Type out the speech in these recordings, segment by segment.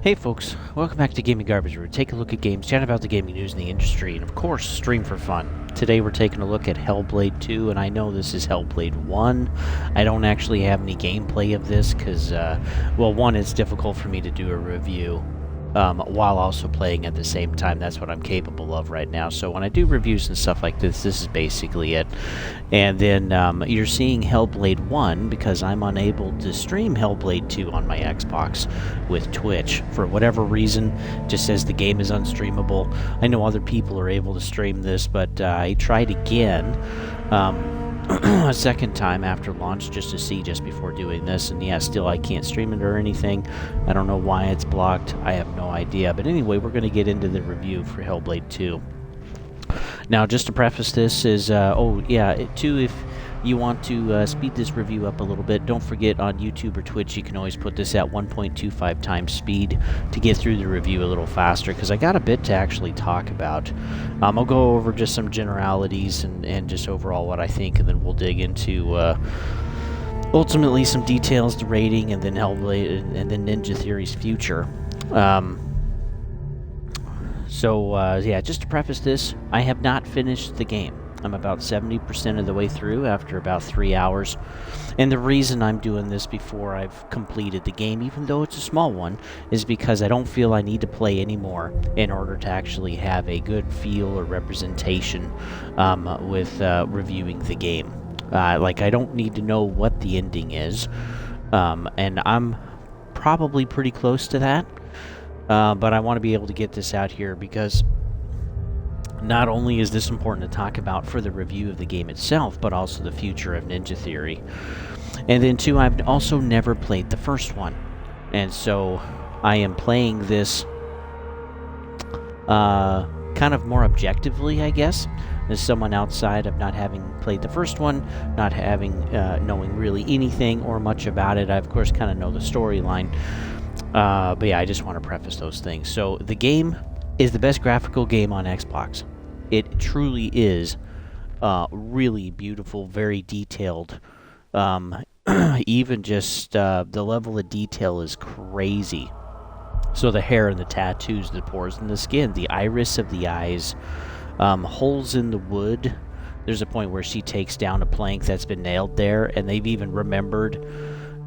Hey folks, welcome back to Gaming Garbage, where we take a look at games, chat about the gaming news in the industry, and of course, stream for fun. Today we're taking a look at Hellblade 2, and I know this is Hellblade 1. I don't actually have any gameplay of this, because, well, one, it's difficult for me to do a review while also playing at the same time. That's what I'm capable of right now. So when I do reviews and stuff like this, this is basically it. And then you're seeing Hellblade 1 because I'm unable to stream Hellblade 2 on my Xbox with Twitch. For whatever reason, just says the game is unstreamable. I know other people are able to stream this, but I tried again a second time after launch just to see just before doing this, and yeah, still I can't stream it or anything. I don't know why it's blocked. I have no idea. But anyway, we're going to get into the review for Hellblade 2. Now, just to preface this is, if you want to speed this review up a little bit, don't forget on YouTube or Twitch you can always put this at 1.25 times speed to get through the review a little faster, because I got a bit to actually talk about. I'll go over just some generalities and just overall what I think, and then we'll dig into ultimately some details, the rating, and then Hellblade, and then Ninja Theory's future. Yeah, just to preface this, I have not finished the game. I'm about 70% of the way through after about 3 hours. And the reason I'm doing this before I've completed the game, even though it's a small one, is because I don't feel I need to play anymore in order to actually have a good feel or representation with reviewing the game. I don't need to know what the ending is, and I'm probably pretty close to that. But I want to be able to get this out here because not only is this important to talk about for the review of the game itself, but also the future of Ninja Theory. And then two, I've also never played the first one. And so I am playing this kind of more objectively, I guess, as someone outside of not having played the first one, not having knowing really anything or much about it. I, of course, kind of know the storyline. But yeah, I just want to preface those things. So the game is the best graphical game on Xbox. It truly is really beautiful, very detailed. Even just the level of detail is crazy. So the hair and the tattoos, the pores in the skin, the iris of the eyes, holes in the wood. There's a point where she takes down a plank that's been nailed there, and they've even remembered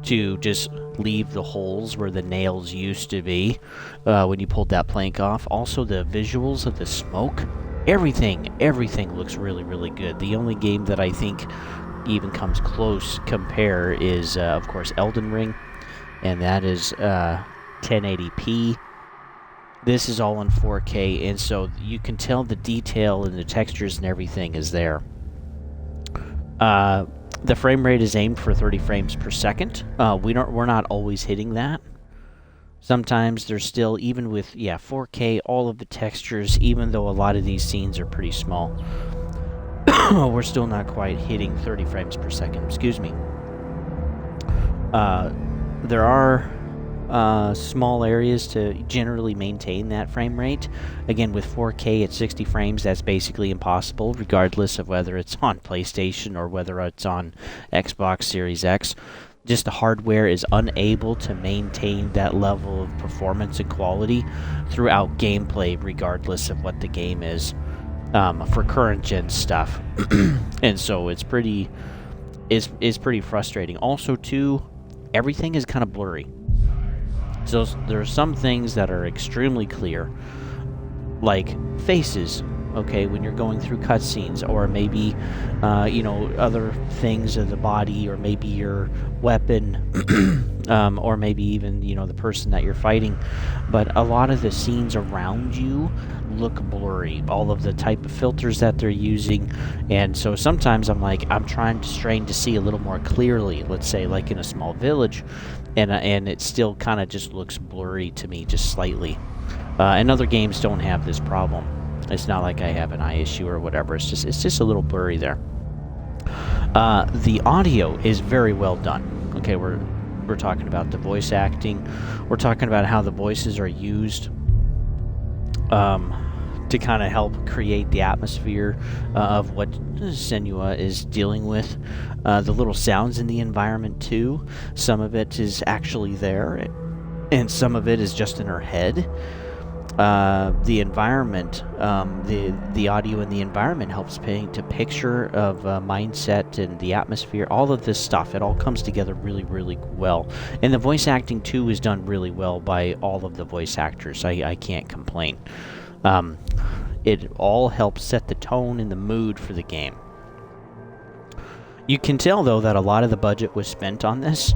to just leave the holes where the nails used to be when you pulled that plank off. Also, the visuals of the smoke, everything looks really, really good. The only game that I think even comes close compare is, of course, Elden Ring, and that is 1080p. This is all in 4K, and so you can tell the detail and the textures and everything is there. The frame rate is aimed for 30 frames per second. We're not always hitting that. Sometimes there's still, even with 4K, all of the textures, even though a lot of these scenes are pretty small, we're still not quite hitting 30 frames per second. Excuse me. There are small areas to generally maintain that frame rate. Again, with 4K at 60 frames, that's basically impossible, regardless of whether it's on PlayStation or whether it's on Xbox Series X. Just the hardware is unable to maintain that level of performance and quality throughout gameplay, regardless of what the game is, for current gen stuff. And so it's pretty frustrating. Also, too, everything is kind of blurry. So there are some things that are extremely clear, like faces, okay, when you're going through cutscenes, or maybe, other things of the body, or maybe your weapon, or maybe even, the person that you're fighting. But a lot of the scenes around you look blurry, all of the type of filters that they're using, and so sometimes I'm trying to strain to see a little more clearly, let's say like in a small village, and it still kind of just looks blurry to me, just slightly. And other games don't have this problem. It's not like I have an eye issue or whatever. It's just a little blurry there. The audio is very well done. Okay, we're talking about the voice acting. We're talking about how the voices are used to kind of help create the atmosphere of what Senua is dealing with. The little sounds in the environment too. Some of it is actually there. and some of it is just in her head. The environment, the audio in the environment helps paint a picture of mindset and the atmosphere. All of this stuff, it all comes together really, really well. And the voice acting too is done really well by all of the voice actors. I can't complain. It all helps set the tone and the mood for the game. You can tell though that a lot of the budget was spent on this,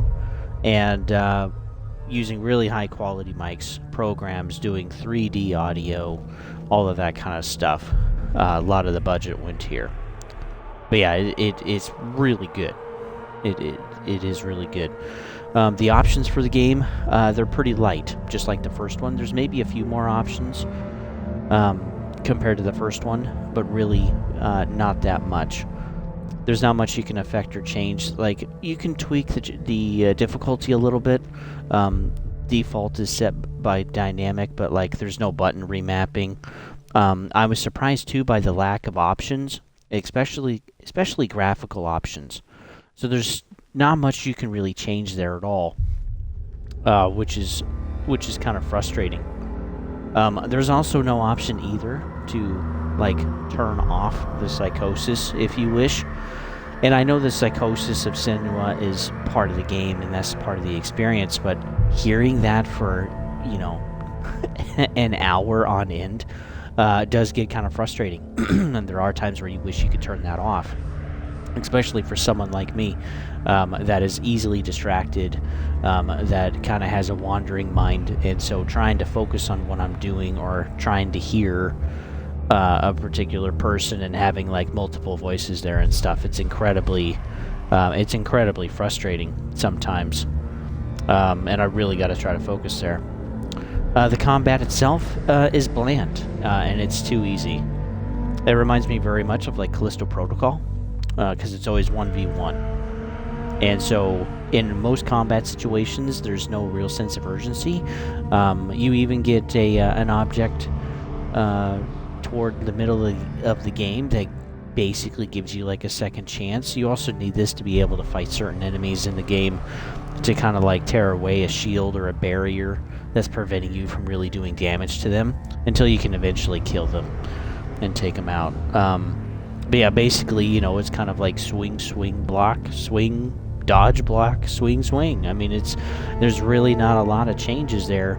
and using really high quality mics, programs, doing 3D audio, all of that kind of stuff. A lot of the budget went here. But yeah, it's really good. It is really good. The options for the game, they're pretty light, just like the first one. There's maybe a few more options compared to the first one, but really not that much. There's not much you can affect or change. Like, you can tweak the difficulty a little bit. Default is set by dynamic, but like there's no button remapping. I was surprised too by the lack of options, especially graphical options. So there's not much you can really change there at all, which is kind of frustrating. There's also no option either to like turn off the psychosis if you wish. And I know the psychosis of Senua is part of the game, and that's part of the experience, but hearing that for, an hour on end does get kind of frustrating. And there are times where you wish you could turn that off, especially for someone like me that is easily distracted, that kind of has a wandering mind, and so trying to focus on what I'm doing or trying to hear a particular person and having like multiple voices there and stuff, it's incredibly frustrating sometimes, and I really got to try to focus there. The combat itself is bland, and it's too easy. It reminds me very much of like Callisto Protocol, because it's always 1v1, and so in most combat situations there's no real sense of urgency. You even get an object toward the middle of the game that basically gives you like a second chance. You also need this to be able to fight certain enemies in the game, to kind of like tear away a shield or a barrier that's preventing you from really doing damage to them, until you can eventually kill them and take them out. But yeah, basically, it's kind of like swing, block, swing, dodge, block, swing. I mean, there's really not a lot of changes there.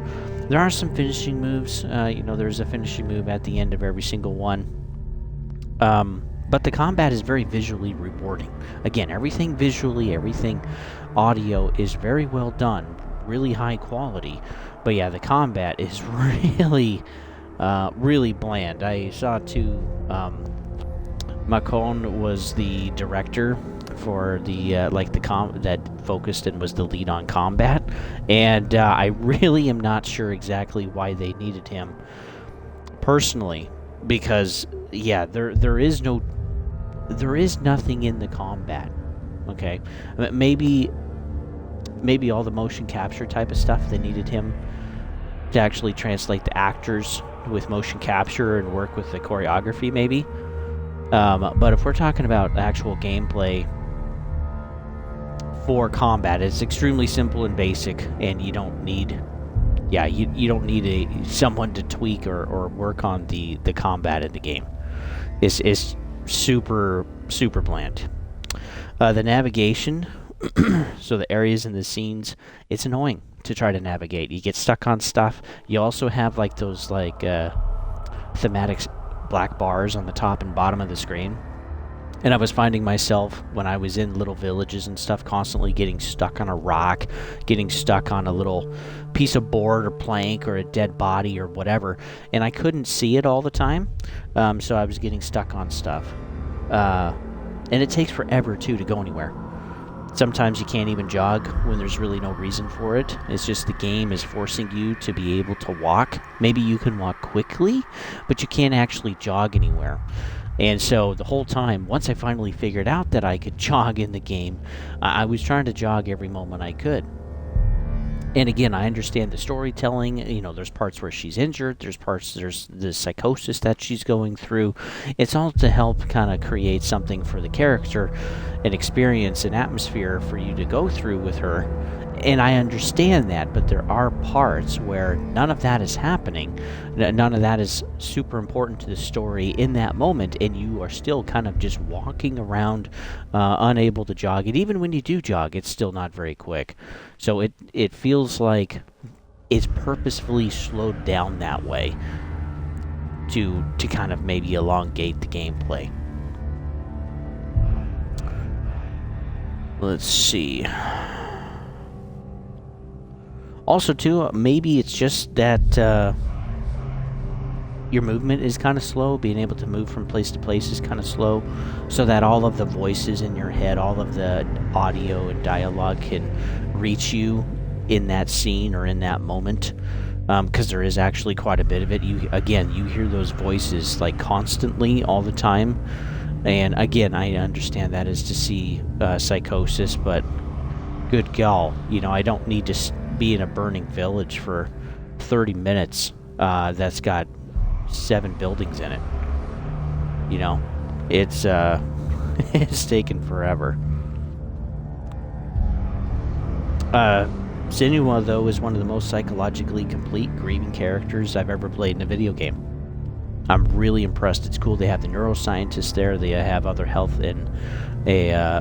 There are some finishing moves. There's a finishing move at the end of every single one. But the combat is very visually rewarding. Again, everything visually, everything audio is very well done, really high quality. But yeah, the combat is really, really bland. I saw too, Macon was the director for the that focused and was the lead on combat, and I really am not sure exactly why they needed him personally, because yeah, there is nothing in the combat. Okay, maybe all the motion capture type of stuff, they needed him to actually translate the actors with motion capture and work with the choreography maybe. But if we're talking about actual gameplay for combat, it's extremely simple and basic, and you don't need someone to tweak or work on the combat in the game. It's super bland. The navigation, so the areas and the scenes, it's annoying to try to navigate. You get stuck on stuff. You also have like those thematic black bars on the top and bottom of the screen. And I was finding myself, when I was in little villages and stuff, constantly getting stuck on a rock, getting stuck on a little piece of board or plank or a dead body or whatever, and I couldn't see it all the time, so I was getting stuck on stuff. And it takes forever, too, to go anywhere. Sometimes you can't even jog when there's really no reason for it. It's just the game is forcing you to be able to walk. Maybe you can walk quickly, but you can't actually jog anywhere. And so the whole time, once I finally figured out that I could jog in the game, I was trying to jog every moment I could. And again, I understand the storytelling. There's parts where she's injured. There's the psychosis that she's going through. It's all to help kind of create something for the character, an experience, an atmosphere for you to go through with her. and I understand that, but there are parts where none of that is happening. None of that is super important to the story in that moment, and you are still kind of just walking around, unable to jog. And even when you do jog, it's still not very quick. So it feels like it's purposefully slowed down that way to kind of maybe elongate the gameplay. Let's see. Also, too, maybe it's just that your movement is kind of slow. Being able to move from place to place is kind of slow, so that all of the voices in your head, all of the audio and dialogue can reach you in that scene or in that moment. Because there is actually quite a bit of it. You hear those voices like constantly all the time. And again, I understand that is to see psychosis, but good gall, I don't need to be in a burning village for 30 minutes that's got 7 buildings in it. It's it's taken forever. Senua, though, is one of the most psychologically complete grieving characters I've ever played in a video game. I'm really impressed. It's cool they have the neuroscientists there. They have other health and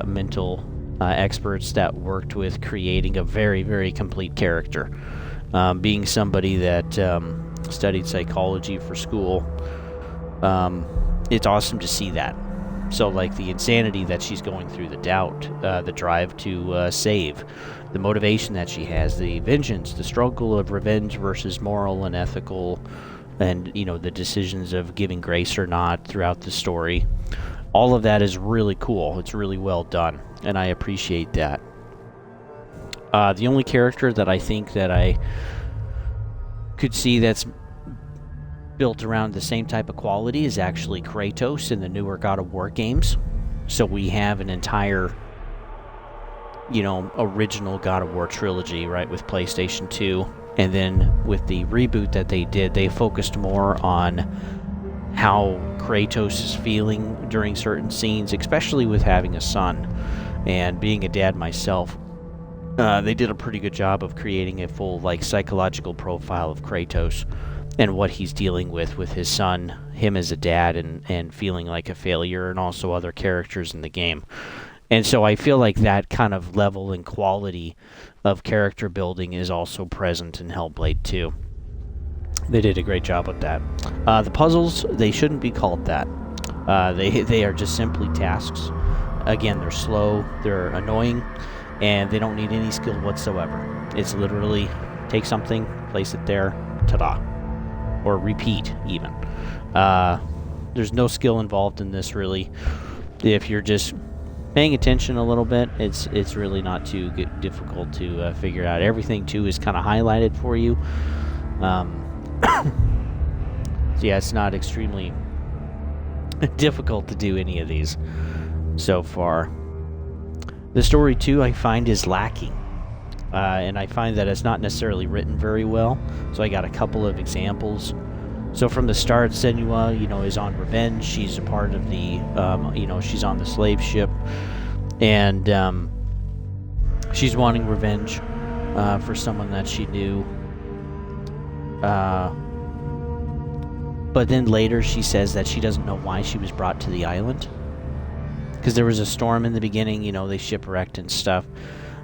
mental experts that worked with creating a very, very complete character. Being somebody that studied psychology for school, it's awesome to see that. So, like, the insanity that she's going through, the doubt, the drive to save, the motivation that she has, the vengeance, the struggle of revenge versus moral and ethical, and, the decisions of giving grace or not throughout the story. All of that is really cool. It's really well done, and I appreciate that. The only character that I think that I could see that's built around the same type of quality is actually Kratos in the newer God of War games. So we have an entire, original God of War trilogy, right, with PlayStation 2. And then with the reboot that they did, they focused more on how Kratos is feeling during certain scenes, especially with having a son. And being a dad myself, they did a pretty good job of creating a full, psychological profile of Kratos and what he's dealing with his son, him as a dad, and feeling like a failure, and also other characters in the game. And so I feel like that kind of level and quality of character building is also present in Hellblade 2. They did a great job with that. The puzzles, they shouldn't be called that. They are just simply tasks. Again, they're slow, they're annoying, and they don't need any skill whatsoever. It's literally take something, place it there, ta-da. Or repeat, even. There's no skill involved in this, really. If you're just paying attention a little bit, it's really not too difficult to figure out. Everything, too, is kind of highlighted for you. So yeah, it's not extremely difficult to do any of these so far. The story, too, I find is lacking. And I find that it's not necessarily written very well. So I got a couple of examples. So from the start, Senua, is on revenge. She's a part of the, she's on the slave ship. And she's wanting revenge for someone that she knew. But then later she says that she doesn't know why she was brought to the island. Because there was a storm in the beginning, they shipwrecked and stuff.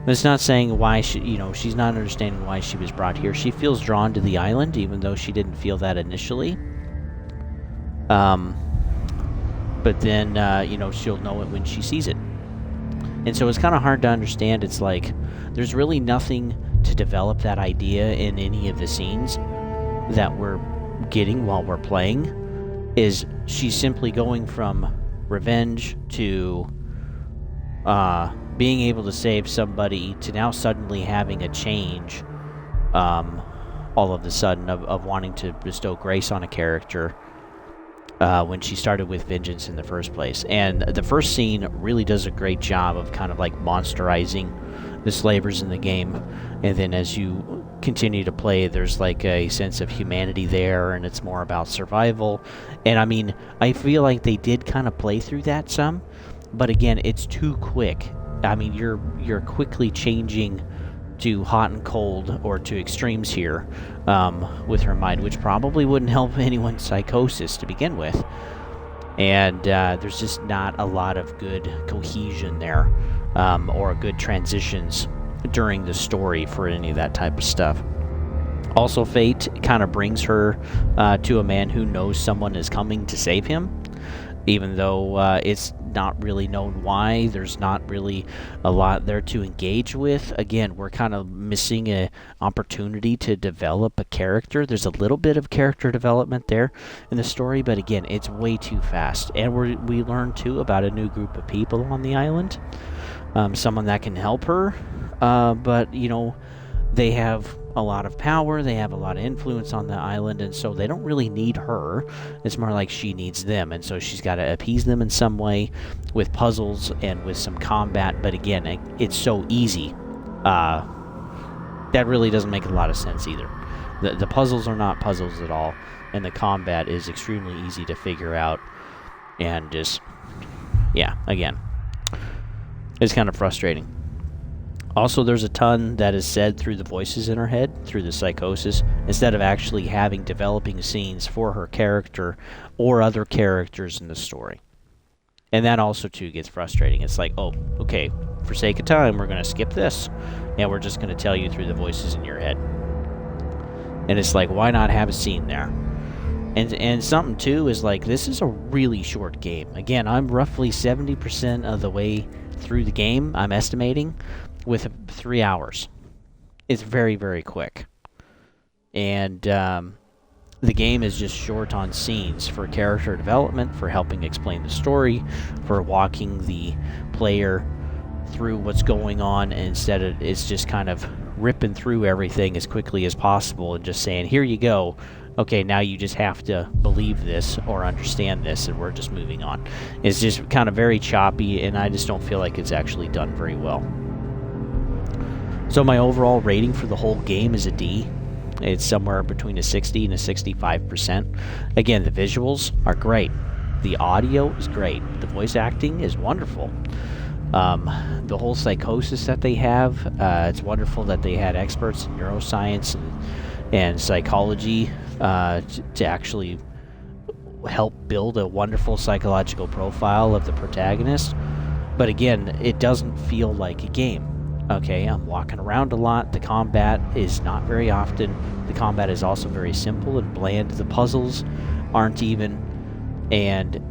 But it's not saying why she's not understanding why she was brought here. She feels drawn to the island, even though she didn't feel that initially. But then, she'll know it when she sees it. And so it's kind of hard to understand. It's like, there's really nothing to develop that idea in any of the scenes that we're getting while we're playing. Is she's simply going from revenge to being able to save somebody to now suddenly having a change all of a sudden of wanting to bestow grace on a character when she started with vengeance in the first place. And the first scene really does a great job of kind of monsterizing the slavers in the game, and then as you continue to play, there's a sense of humanity there, and it's more about survival. And I mean, I feel like they did kind of play through that some, but again, it's too quick. I mean, you're quickly changing to hot and cold or to extremes here with her mind, which probably wouldn't help anyone's psychosis to begin with. And there's just not a lot of good cohesion there or good transitions during the story for any of that type of stuff. Also, fate kind of brings her to a man who knows someone is coming to save him, even though it's not really known why. There's not really a lot there to engage with. Again, we're kind of missing an opportunity to develop a character. There's a little bit of character development there in the story, but again, it's way too fast. And we learn too about a new group of people on the island, someone that can help her, but you know, they have a lot of power, they have a lot of influence on the island, and so they don't really need her. It's more like she needs them, and so she's got to appease them in some way with puzzles and with some combat. But again, it's so easy. That really doesn't make a lot of sense either. The puzzles are not puzzles at all, and the combat is extremely easy to figure out, and just, yeah, again, it's kind of frustrating. Also, there's a ton that is said through the voices in her head, through the psychosis, instead of actually having developing scenes for her character or other characters in the story. And that also, too, gets frustrating. It's like, oh, okay, for sake of time, we're going to skip this, and we're just going to tell you through the voices in your head. And it's like, why not have a scene there? And something, too, is like, this is a really short game. Again, I'm roughly 70% of the way through the game, I'm estimating, with 3 hours. It's very, very quick. And the game is just short on scenes for character development, for helping explain the story, for walking the player through what's going on, and instead it's just kind of ripping through everything as quickly as possible and just saying, here you go. Okay, now you just have to believe this or understand this, and we're just moving on. It's just kind of very choppy, and I just don't feel like it's actually done very well. So my overall rating for the whole game is a D. It's somewhere between a 60 and a 65%. Again, the visuals are great. The audio is great. The voice acting is wonderful. The whole psychosis that they have, it's wonderful that they had experts in neuroscience and psychology to actually help build a wonderful psychological profile of the protagonist. But again, it doesn't feel like a game. Okay, I'm walking around a lot. The combat is not very often. The combat is also very simple and bland. The puzzles aren't even. And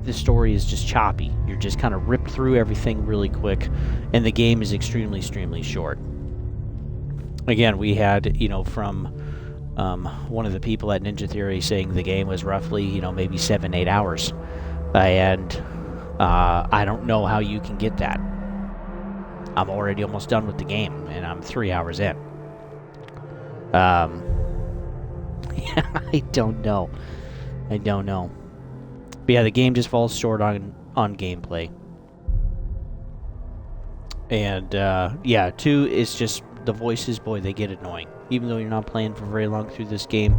the story is just choppy. You're just kind of ripped through everything really quick. And the game is extremely, extremely short. Again, we had, from one of the people at Ninja Theory saying the game was roughly, maybe 7-8 hours. And I don't know how you can get that. I'm already almost done with the game, and I'm 3 hours in. Yeah, I don't know. But yeah, the game just falls short on gameplay. And, yeah, 2 is just the voices, boy, they get annoying. Even though you're not playing for very long through this game.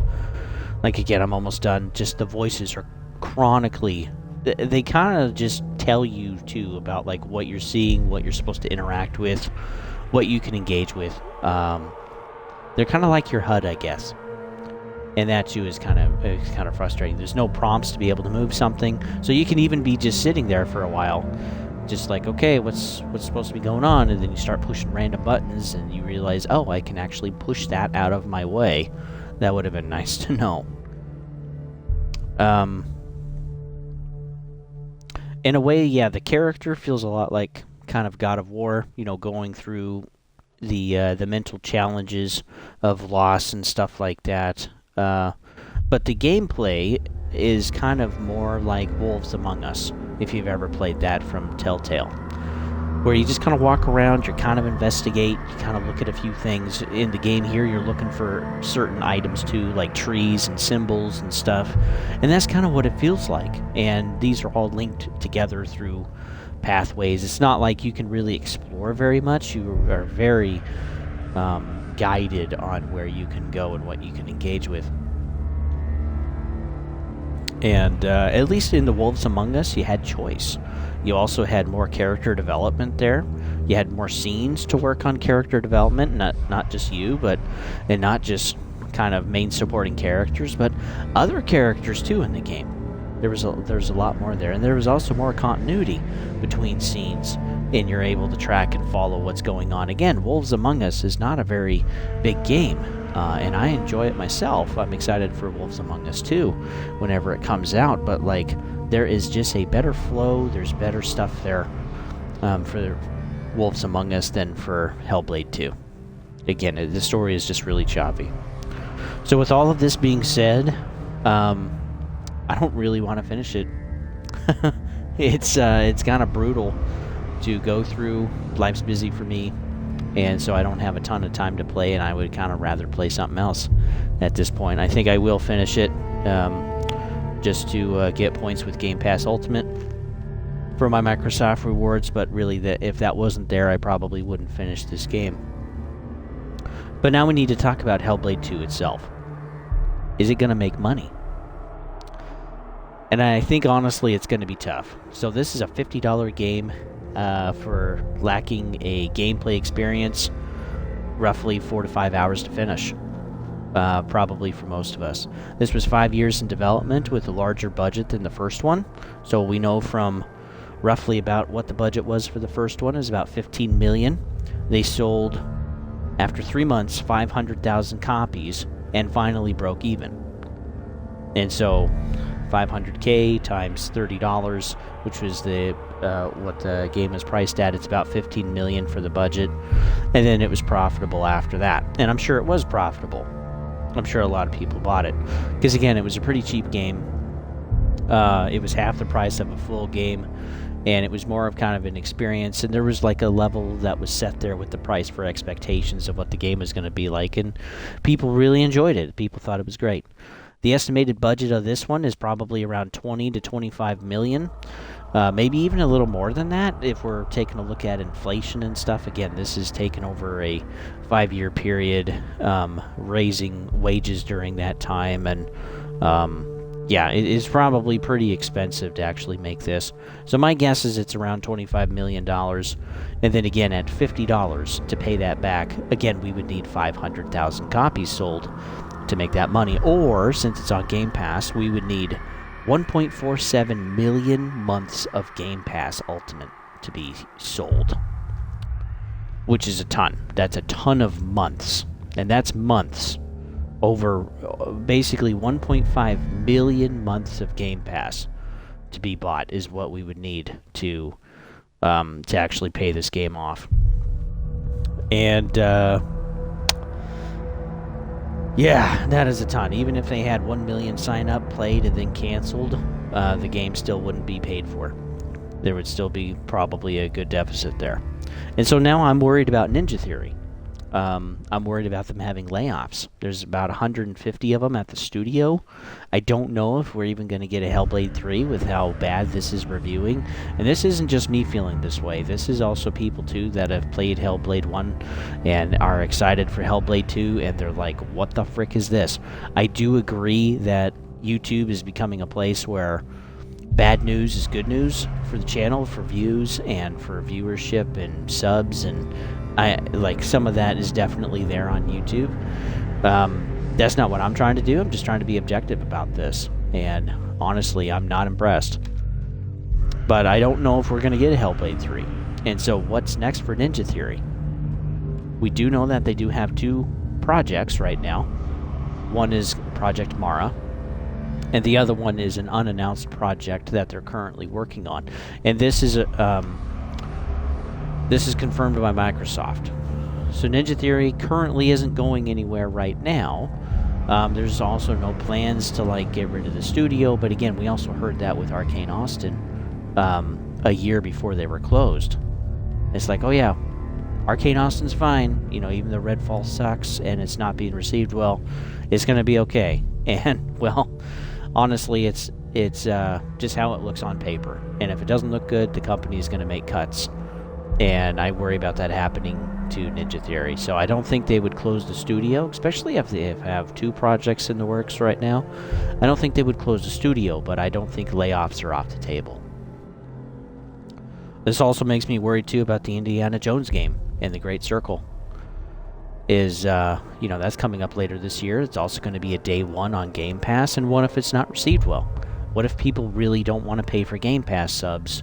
Like, again, I'm almost done. Just the voices are chronically... They kind of just tell you, too, about, like, what you're seeing, what you're supposed to interact with, what you can engage with. They're kind of like your HUD, I guess. And that, too, is kind of frustrating. There's no prompts to be able to move something, so you can even be just sitting there for a while, just like, okay, what's supposed to be going on? And then you start pushing random buttons, and you realize, oh, I can actually push that out of my way. That would have been nice to know. In a way, yeah, the character feels a lot like kind of God of War, going through the mental challenges of loss and stuff like that. But the gameplay is kind of more like Wolves Among Us, if you've ever played that from Telltale, where you just kind of walk around, you kind of investigate, you kind of look at a few things. In the game here, you're looking for certain items too, like trees and symbols and stuff, and that's kind of what it feels like. And these are all linked together through pathways. It's not like you can really explore very much. You are very guided on where you can go and what you can engage with. And at least in the Wolves Among Us, you had choice. You also had more character development there. You had more scenes to work on character development, not just you, and not just kind of main supporting characters, but other characters too in the game. There's a lot more there, and there was also more continuity between scenes, and you're able to track and follow what's going on. Again, Wolves Among Us is not a very big game, and I enjoy it myself. I'm excited for Wolves Among Us 2 whenever it comes out, but like there is just a better flow. There's better stuff there for Wolves Among Us than for Hellblade 2. Again, the story is just really choppy. So with all of this being said, I don't really want to finish it. It's kind of brutal to go through. Life's busy for me, and so I don't have a ton of time to play, and I would kind of rather play something else at this point. I think I will finish it just to get points with Game Pass Ultimate for my Microsoft rewards, but really if that wasn't there, I probably wouldn't finish this game. But now we need to talk about Hellblade 2 itself. Is it going to make money? And I think, honestly, it's going to be tough. So this is a $50 game for lacking a gameplay experience, roughly 4 to 5 hours to finish, probably for most of us. This was 5 years in development with a larger budget than the first one. So we know from roughly about what the budget was for the first one is about $15 million. They sold, after 3 months, 500,000 copies and finally broke even. And so $500K times $30, which was what the game was priced at. It's about $15 million for the budget, and then it was profitable after that. And I'm sure it was profitable. I'm sure a lot of people bought it because, again, it was a pretty cheap game. It was half the price of a full game, and it was more of kind of an experience. And there was like a level that was set there with the price for expectations of what the game was going to be like, and people really enjoyed it. People thought it was great. The estimated budget of this one is probably around 20 to 25 million, maybe even a little more than that if we're taking a look at inflation and stuff. Again, this is taken over a 5-year period, raising wages during that time, and yeah, it is probably pretty expensive to actually make this. So my guess is it's around $25 million, and then again at $50 to pay that back, again, we would need 500,000 copies sold to make that money, or since it's on Game Pass, we would need 1.47 million months of Game Pass Ultimate to be sold, which is a ton. That's a ton of months, and that's months over basically 1.5 million months of Game Pass to be bought is what we would need to actually pay this game off. And yeah, that is a ton. Even if they had 1 million sign up, played, and then canceled, the game still wouldn't be paid for. There would still be probably a good deficit there. And so now I'm worried about Ninja Theory. I'm worried about them having layoffs. There's about 150 of them at the studio. I don't know if we're even going to get a Hellblade 3 with how bad this is reviewing. And this isn't just me feeling this way. This is also people, too, that have played Hellblade 1 and are excited for Hellblade 2, and they're like, what the frick is this? I do agree that YouTube is becoming a place where bad news is good news for the channel, for views, and for viewership and subs, and some of that is definitely there on YouTube. That's not what I'm trying to do. I'm just trying to be objective about this. And honestly, I'm not impressed. But I don't know if we're going to get a Hellblade 3. And so what's next for Ninja Theory? We do know that they do have 2 projects right now. One is Project Mara, and the other one is an unannounced project that they're currently working on. And this is confirmed by Microsoft. So Ninja Theory currently isn't going anywhere right now. There's also no plans to get rid of the studio, but again, we also heard that with Arcane Austin a year before they were closed. It's like, oh yeah, Arcane Austin's fine, even though Redfall sucks and it's not being received well, it's going to be okay. And well, honestly, it's just how it looks on paper. And if it doesn't look good, the company is going to make cuts. And I worry about that happening to Ninja Theory. So I don't think they would close the studio, especially if they have 2 projects in the works right now. I don't think they would close the studio, but I don't think layoffs are off the table. This also makes me worried too about the Indiana Jones game and the Great Circle. That's coming up later this year. It's also going to be a day one on Game Pass, and what if it's not received well? What if people really don't want to pay for Game Pass subs,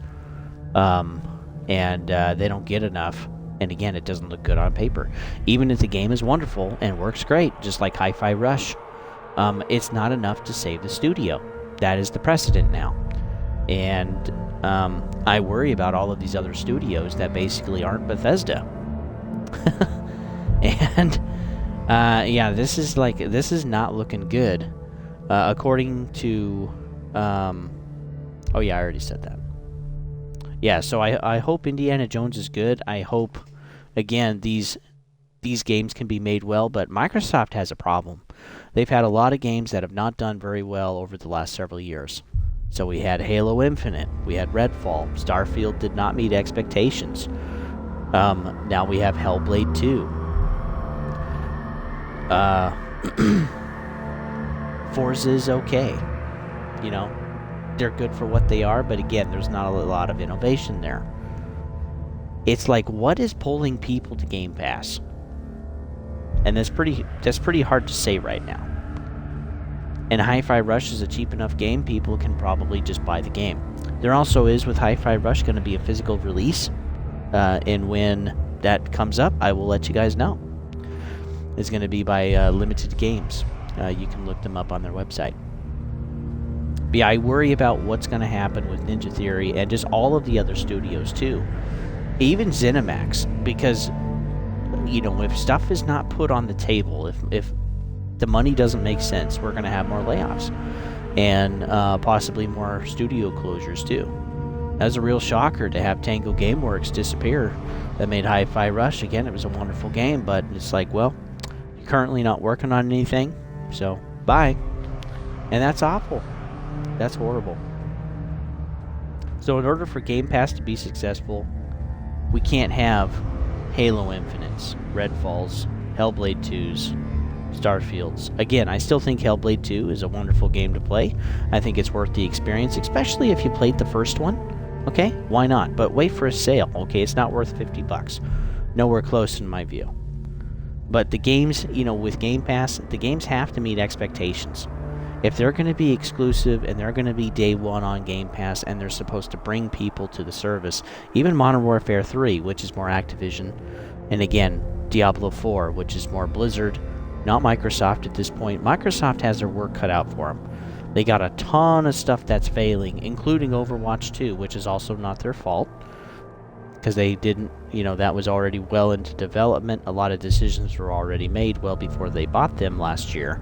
and they don't get enough? And again, it doesn't look good on paper. Even if the game is wonderful and works great, just like Hi-Fi Rush, it's not enough to save the studio. That is the precedent now. And I worry about all of these other studios that basically aren't Bethesda. And this is not looking good. According to I already said that. Yeah, so I hope Indiana Jones is good. I hope, again, these games can be made well, but Microsoft has a problem. They've had a lot of games that have not done very well over the last several years. So we had Halo Infinite, we had Redfall, Starfield did not meet expectations. Now we have Hellblade 2. Forza's okay. They're good for what they are, but again, there's not a lot of innovation there. It's like, what is pulling people to Game Pass? And that's pretty hard to say right now. And Hi-Fi Rush is a cheap enough game, people can probably just buy the game. There also is, with Hi-Fi Rush, going to be a physical release, and when that comes up, I will let you guys know. It's going to be by Limited Games. You can look them up on their website. But yeah, I worry about what's going to happen with Ninja Theory and just all of the other studios too. Even ZeniMax, because if stuff is not put on the table, if the money doesn't make sense, we're going to have more layoffs and possibly more studio closures too. That was a real shocker to have Tango Gameworks disappear. That made Hi-Fi Rush. Again, it was a wonderful game, but it's like, well, you're currently not working on anything, so bye. And that's awful. That's horrible. So in order for Game Pass to be successful, we can't have Halo Infinites, Redfalls, Hellblade 2s, Starfields. Again, I still think Hellblade 2 is a wonderful game to play. I think it's worth the experience, especially if you played the first one. Okay, why not? But wait for a sale. Okay, it's not worth $50. Nowhere close in my view. But the games, with Game Pass, the games have to meet expectations. If they're going to be exclusive and they're going to be day one on Game Pass and they're supposed to bring people to the service, even Modern Warfare 3, which is more Activision, and again, Diablo 4, which is more Blizzard, not Microsoft at this point. Microsoft has their work cut out for them. They got a ton of stuff that's failing, including Overwatch 2, which is also not their fault, because they didn't, that was already well into development. A lot of decisions were already made well before they bought them last year.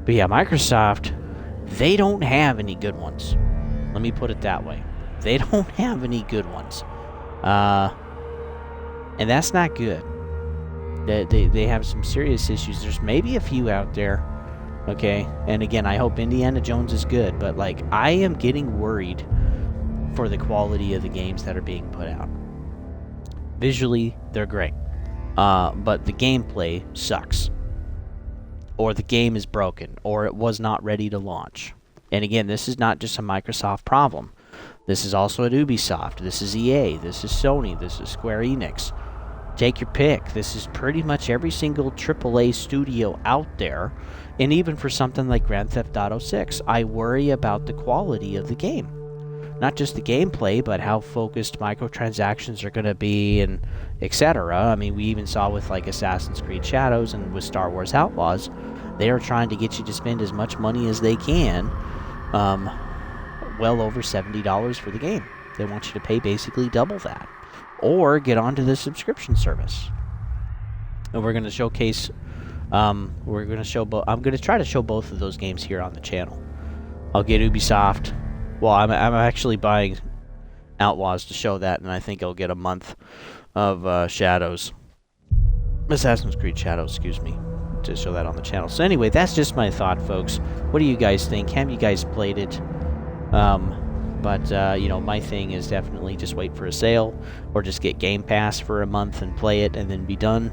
But yeah, Microsoft, they don't have any good ones. Let me put it that way. They don't have any good ones. And that's not good. They have some serious issues. There's maybe a few out there, okay? And again, I hope Indiana Jones is good, but I am getting worried for the quality of the games that are being put out. Visually, they're great. But the gameplay sucks. Or the game is broken, or it was not ready to launch. And again, this is not just a Microsoft problem. This is also at Ubisoft. This is EA. This is Sony. This is Square Enix. Take your pick. This is pretty much every single AAA studio out there. And even for something like Grand Theft Auto 6, I worry about the quality of the game. Not just the gameplay, but how focused microtransactions are going to be, and etc. I mean, we even saw with Assassin's Creed Shadows and with Star Wars Outlaws, they are trying to get you to spend as much money as they can, well over $70 for the game. They want you to pay basically double that, or get onto the subscription service. And we're going to showcase. I'm going to try to show both of those games here on the channel. I'll get Ubisoft. Well, I'm actually buying Outlaws to show that, and I think I'll get a month of Assassin's Creed Shadows, to show that on the channel. So anyway, that's just my thought, folks. What do you guys think? Have you guys played it? My thing is definitely just wait for a sale, or just get Game Pass for a month and play it, and then be done.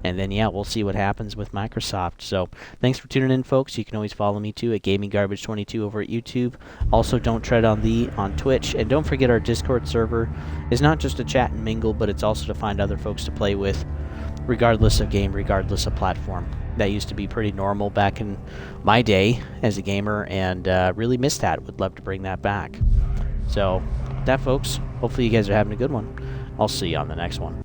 And then, yeah, we'll see what happens with Microsoft. So thanks for tuning in, folks. You can always follow me, too, at GamingGarbage22 over at YouTube. Also, Don't Tread on Thee on Twitch. And don't forget our Discord server is not just to chat and mingle, but it's also to find other folks to play with, regardless of game, regardless of platform. That used to be pretty normal back in my day as a gamer, and really miss that. Would love to bring that back. So, that, folks, hopefully you guys are having a good one. I'll see you on the next one.